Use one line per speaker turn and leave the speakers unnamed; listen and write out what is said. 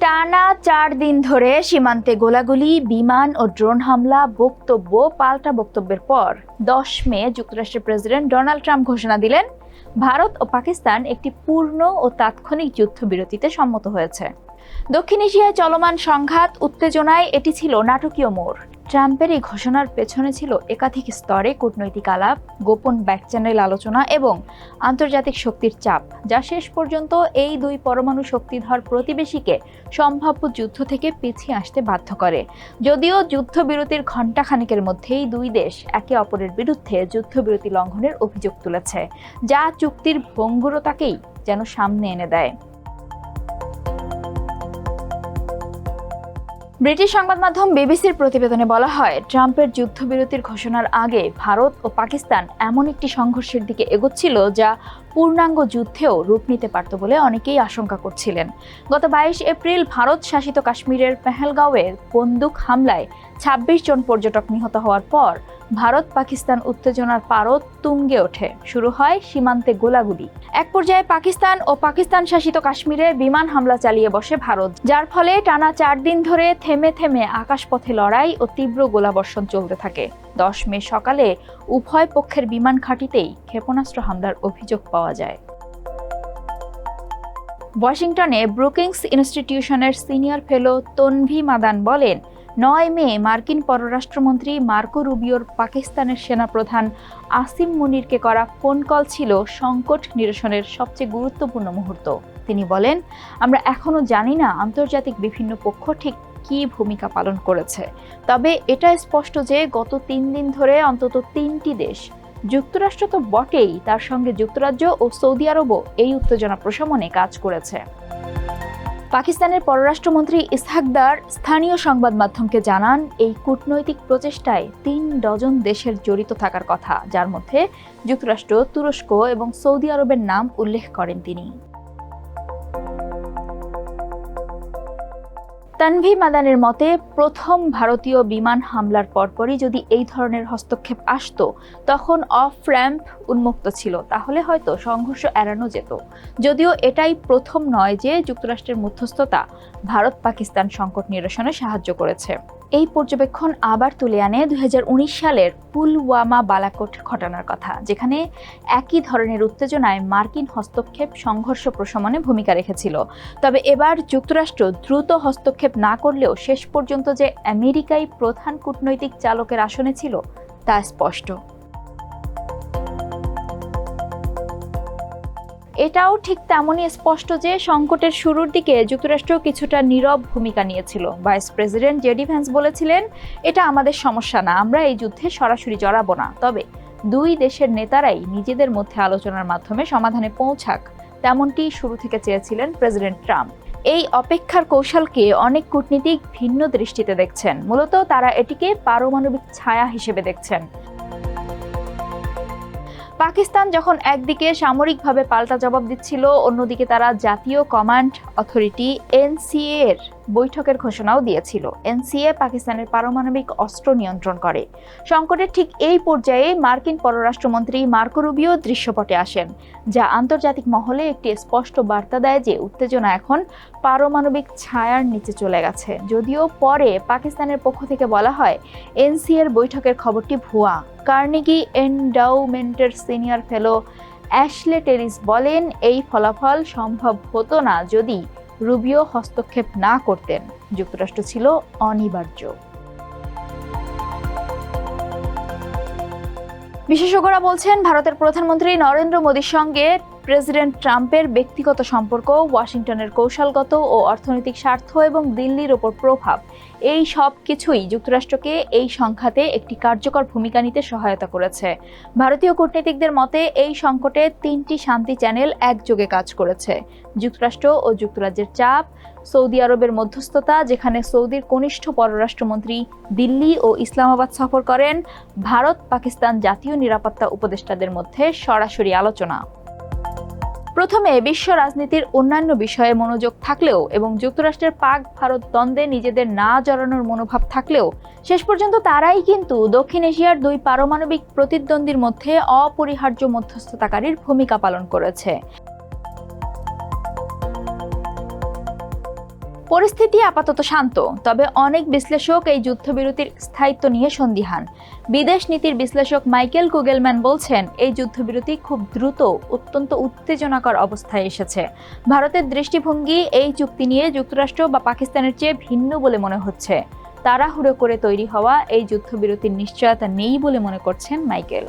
টানা ৪ দিন ধরে সীমান্তে গোলাগুলি, বিমান ও ড্রোন হামলা, বক্তব্য পাল্টা বক্তব্যের পর ১০ মে যুক্তরাষ্ট্রের প্রেসিডেন্ট ডোনাল্ড ট্রাম্প ঘোষণা দিলেন, ভারত ও পাকিস্তান একটি পূর্ণ ও তাৎক্ষণিক যুদ্ধবিরতিতে সম্মত হয়েছে। দক্ষিণ এশিয়ায় চলমান সংঘাত উত্তেজনায় এটি ছিল নাটকীয় মোড়। ট্রাম্পের এই ঘোষণার পেছনে ছিল একাধিক স্তরে কূটনৈতিক আলাপ, গোপন ব্যাকচ্যানেল আলোচনা এবং আন্তর্জাতিক শক্তির চাপ, যা শেষ পর্যন্ত এই দুই পরমাণু শক্তিধর প্রতিবেশীকে সম্ভাব্য যুদ্ধ থেকে পিছিয়ে আসতে বাধ্য করে। যদিও যুদ্ধবিরতির ঘণ্টাখানেকের মধ্যেই দুই দেশ একে অপরের বিরুদ্ধে যুদ্ধবিরতি লঙ্ঘনের অভিযোগ তুলেছে, যা চুক্তির ভঙ্গুরতাকেই যেন সামনে এনে দেয়। ব্রিটিশ সংবাদ মাধ্যম বিবিসির প্রতিবেদনে বলা হয়, ট্রাম্পের যুদ্ধবিরতির ঘোষণার আগে ভারত ও পাকিস্তান এমন একটি সংঘর্ষের দিকে এগোচ্ছিল যা পূর্ণাঙ্গ যুদ্ধেও রূপ নিতে পারত বলে অনেকেই আশঙ্কা করছিলেন। গত ২২ এপ্রিল ভারত শাসিত কাশ্মীরের পেহেলগাঁওয়ের বন্দুক হামলায় ২৬ জন পর্যটক নিহত হওয়ার পর ভারত পাকিস্তান উত্তেজনার পারদ তুঙ্গে ওঠে। শুরু হয় সীমান্তে গোলাগুলি। এক পর্যায়ে পাকিস্তান ও পাকিস্তান শাসিত কাশ্মীরে বিমান হামলা চালিয়ে বসে ভারত, যার ফলে টানা ৪ দিন ধরে থেমে থেমে আকাশপথে লড়াই ও তীব্র গোলাবর্ষণ চলতে থাকে। ১০ মে সকালে উভয় পক্ষের বিমান ঘাঁটিতেই ক্ষেপণাস্ত্র হামলার অভিযোগ পাওয়া যায়। ওয়াশিংটনে ব্রুকিংস ইনস্টিটিউশনের সিনিয়র ফেলো তনভি মাদান বলেন, ৯ মে মার্কিন পররাষ্ট্রমন্ত্রী মার্কো রুবিওর পাকিস্তানের সেনাপ্রধান আসিম মুনিরকে করা ফোন কল ছিল সংকট নিরসনের সবচেয়ে গুরুত্বপূর্ণ মুহূর্ত। তিনি বলেন, আমরা এখনো জানি না আন্তর্জাতিক বিভিন্ন পক্ষ ঠিক কী ভূমিকা পালন করেছে, তবে এটা স্পষ্ট যে গত ৩ দিন ধরে অন্তত ৩টি দেশ, যুক্তরাষ্ট্র তো বটেই, তার সঙ্গে যুক্তরাজ্য ও সৌদি আরবও এই উত্তেজনা প্রশমনে কাজ করেছে। পাকিস্তানের পররাষ্ট্রমন্ত্রী ইসহাক দার স্থানীয় সংবাদ মাধ্যমকে জানান, এই কূটনৈতিক প্রচেষ্টায় ৩ ডজন দেশের জড়িত থাকার কথা, যার মধ্যে যুক্তরাষ্ট্র, তুরস্ক এবং সৌদি আরবের নাম উল্লেখ করেন তিনি। তানভি মাদানের মতে, প্রথম ভারতীয় বিমান হামলার পরপরই যদি এই ধরনের হস্তক্ষেপ আসতো, তখন অফ র্যাম্প উন্মুক্ত ছিল, তাহলে হয়তো সংঘর্ষ এড়ানো যেত। যদিও এটাই প্রথম নয় যে যুক্তরাষ্ট্রের মধ্যস্থতা ভারত পাকিস্তান সংকট নিরসনে সাহায্য করেছে। এই পর্যবেক্ষণ আবার তুলে আনে ২০১৯ সালের পুলওয়ামা বালাকোট ঘটনার কথা, যেখানে একই ধরনের উত্তেজনায় মার্কিন হস্তক্ষেপ সংঘর্ষ প্রশমনে ভূমিকা রেখেছিল। তবে এবার যুক্তরাষ্ট্র দ্রুত হস্তক্ষেপ না করলেও শেষ পর্যন্ত যে আমেরিকাই প্রধান কূটনৈতিক চালকের আসনে ছিল তা স্পষ্ট। এটাও ঠিক তেমনই স্পষ্ট যে সংকটের শুরুর দিকে যুক্তরাষ্ট্র কিছুটা নীরব ভূমিকা নিয়েছিল। ভাইস প্রেসিডেন্ট জেডি ভ্যান্স বলেছিলেন, এটা আমাদের সমস্যা না, আমরা এই যুদ্ধে সরাসরি জড়াবো না, তবে দুই দেশের নেতারাই নিজেদের মধ্যে আলোচনার মাধ্যমে সমাধানে পৌঁছাক, তেমনটি শুরু থেকে চেয়েছিলেন প্রেসিডেন্ট ট্রাম্প। এই অপেক্ষার কৌশলকে অনেক কূটনীতিক ভিন্ন দৃষ্টিতে দেখছেন। মূলত তারা এটিকে পারমাণবিক ছায়া হিসেবে দেখছেন। পাকিস্তান যখন একদিকে সামরিকভাবে পাল্টা জবাব দিচ্ছিল, অন্যদিকে তারা জাতীয় কমান্ড অথরিটি এনসিএ এর বৈঠকের ঘোষণাও দিয়েছিল। এনসিএ পাকিস্তানের পারমাণবিক অস্ত্র নিয়ন্ত্রণ করে। সংকটের ঠিক এই পর্যায়ে মার্কিন পররাষ্ট্রমন্ত্রী মার্কো রুবিও দৃশ্যপটে আসেন, যা আন্তর্জাতিক মহলে একটি স্পষ্ট বার্তা দেয় যে উত্তেজনা এখন পারমাণবিক ছায়ার নিচে চলে গেছে। যদিও পরে পাকিস্তানের পক্ষ থেকে বলা হয়, এনসিএ এর বৈঠকের খবরটি ভুয়া। কার্নেগি এন্ডাউমেন্টের সিনিয়র ফেলো অ্যাশলে টেরিস বলেন, এই ফলাফল সম্ভব হতো না যদি রুবিও হস্তক্ষেপ না করতেন। যুক্তরাষ্ট্র ছিল অনিবার্য। বিশেষজ্ঞরা বলছেন, ভারতের প্রধানমন্ত্রী নরেন্দ্র মোদীর সঙ্গে প্রেসিডেন্ট ট্রাম্পের ব্যক্তিগত সম্পর্ক, ওয়াশিংটনের কৌশলগত ও অর্থনৈতিক স্বার্থ এবং দিল্লির ওপর প্রভাব, এই সব কিছুই যুক্তরাষ্ট্রকে এই সংঘাতে একটি কার্যকর ভূমিকা নিতে সহায়তা করেছে। ভারতীয় কূটনীতিকদের মতে, এই সংকটে 3টি শান্তি চ্যানেল একযোগে কাজ করেছে: যুক্তরাষ্ট্র ও যুক্তরাজ্যের চাপ, সৌদি আরবের মধ্যস্থতা, যেখানে সৌদির কনিষ্ঠ পররাষ্ট্রমন্ত্রী দিল্লি ও ইসলামাবাদ সফর করেন, ভারত পাকিস্তান জাতীয় নিরাপত্তা উপদেষ্টাদের মধ্যে সরাসরি আলোচনা। প্রথমে বিশ্ব রাজনীতির অন্যান্য বিষয়ে মনোযোগ থাকলেও এবং যুক্তরাষ্ট্রের পাক ভারত দ্বন্দ্বে নিজেদের না জড়ানোর মনোভাব থাকলেও শেষ পর্যন্ত তারাই কিন্তু দক্ষিণ এশিয়ার দুই পারমাণবিক প্রতিদ্বন্দ্বীর মধ্যে অপরিহার্য মধ্যস্থতাকারীর ভূমিকা পালন করেছে। পরিস্থিতি আপাতত শান্ত, তবে অনেক বিশ্লেষক এই যুদ্ধবিরতির স্থায়িত্ব নিয়ে সন্দিহান। বিদেশ নীতির বিশ্লেষক মাইকেল কুগেলম্যান বলছেন, এই যুদ্ধবিরতি খুব দ্রুত অত্যন্ত উত্তেজনাকর অবস্থায় এসেছে। ভারতের দৃষ্টিভঙ্গি এই চুক্তি নিয়ে যুক্তরাষ্ট্র বা পাকিস্তানের চেয়ে ভিন্ন বলে মনে হচ্ছে। তাড়াহুড়ো করে তৈরি হওয়া এই যুদ্ধবিরতির নিশ্চয়তা নেই বলে মনে করছেন মাইকেল।